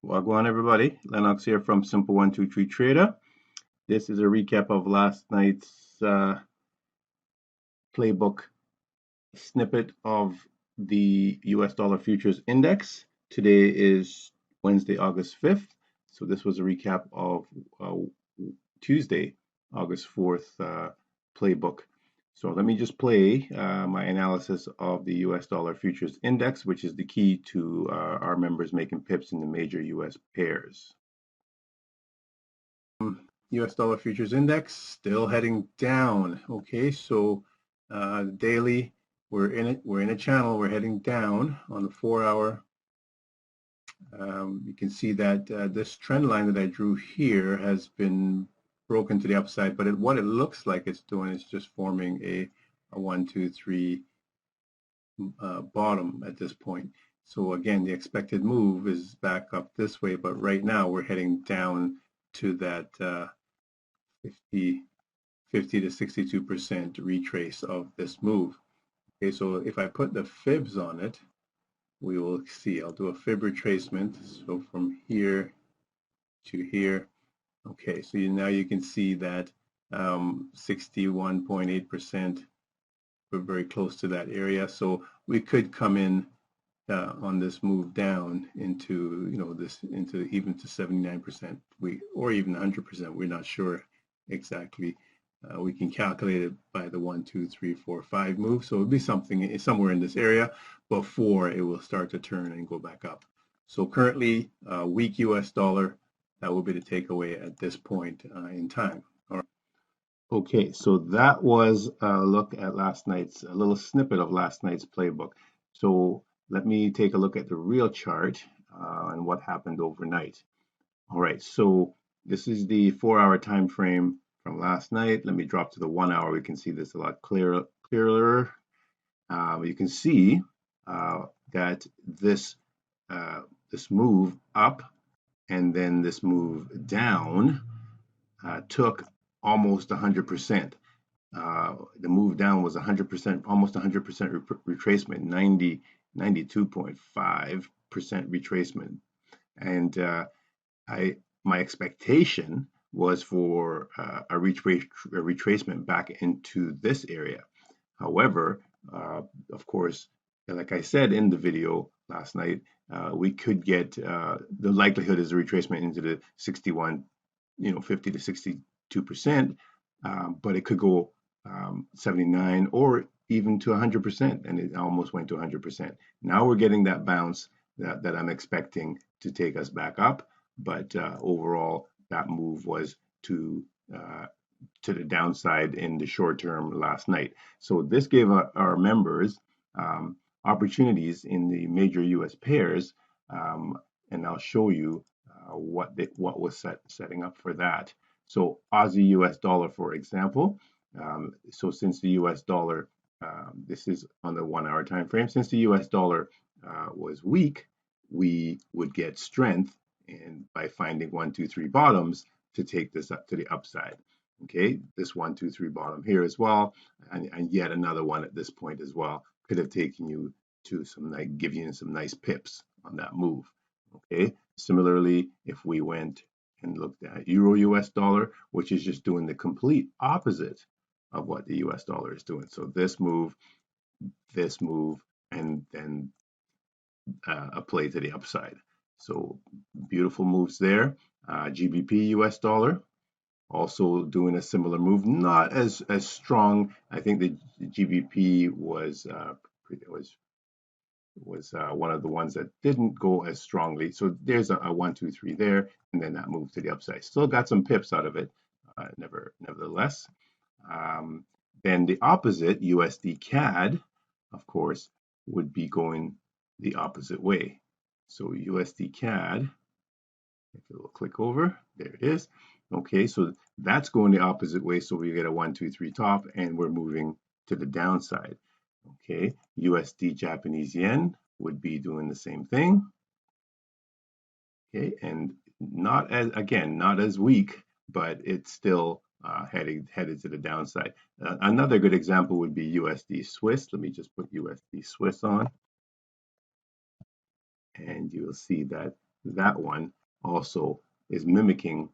Wagwan everybody, Lennox here from Simple123 Trader. This is a recap of last night's playbook snippet of the US dollar futures index. Today is Wednesday, August 5th. So this was a recap of uh, Tuesday, August 4th playbook. So let me just play my analysis of the US dollar futures index, which is the key to our members making pips in the major US pairs. US dollar futures index still heading down. Okay, so daily we're in a channel, we're heading down on the 4 hour. You can see that this trend line that I drew here has been broken to the upside, but what it looks like it's doing is just forming a 1, 2, 3 bottom at this point. So again, the expected move is back up this way, but right now we're heading down to that 50 to 62% retrace of this move. Okay, so if I put the fibs on it, we will see. I'll do a fib retracement. So from here to here. Okay, so now you can see that 61.8%. We're very close to that area. So we could come in on this move down into, into even to 79%, or even 100%. We're not sure exactly. We can calculate it by the 1, 2, 3, 4, 5 move. So it would be something somewhere in this area before it will start to turn and go back up. So currently, weak US dollar, that will be the takeaway at this point in time. All right. Okay, so that was a look at a little snippet of last night's playbook. So let me take a look at the real chart and what happened overnight. All right, so this is the 4 hour time frame from last night. Let me drop to the 1 hour. We can see this a lot clearer. You can see that this move up and then this move down took almost 100%. The move down was 100%, almost 100% retracement, 92.5% retracement. And my expectation was for a retracement back into this area. However, of course, like I said in the video last night, we could get the likelihood is a retracement into the 61, 50 to 62%, but it could go 79 or even to 100%, and it almost went to 100%. Now we're getting that bounce that I'm expecting to take us back up, but overall, that move was to the downside in the short term last night. So this gave our members opportunities in the major U.S. pairs, and I'll show you what was setting up for that. So Aussie U.S. dollar, for example. So since the U.S. dollar, this is on the 1 hour time frame, since the U.S. dollar was weak, we would get strength and by finding 1, 2, 3 bottoms to take this up to the upside. Okay, this 1, 2, 3 bottom here as well, and yet another one at this point as well could have taken you to give you some nice pips on that move. Okay, similarly, if we went and looked at Euro US dollar, which is just doing the complete opposite of what the US dollar is doing. So this move, and then a play to the upside. So beautiful moves there. GBP US dollar also doing a similar move, not as strong. I think the GBP was one of the ones that didn't go as strongly. So there's a 1, 2, 3 there, and then that move to the upside. Still got some pips out of it, nevertheless. Then the opposite, USD CAD, of course, would be going the opposite way. So USD CAD, if it will click over, there it is. Okay, so that's going the opposite way. So we get a 1, 2, 3 top, and we're moving to the downside. Okay, USD Japanese yen would be doing the same thing. Okay, and not as weak, but it's still headed to the downside. Another good example would be USD Swiss. Let me just put USD Swiss on, and you'll see that that one also is mimicking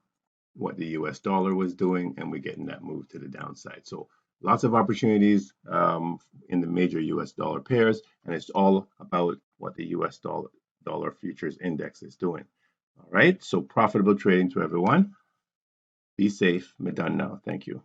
what the US dollar was doing, and we're getting that move to the downside. So lots of opportunities in the major US dollar pairs, and it's all about what the US dollar futures index is doing. All right, so profitable trading to everyone. Be safe. We're done now. Thank you.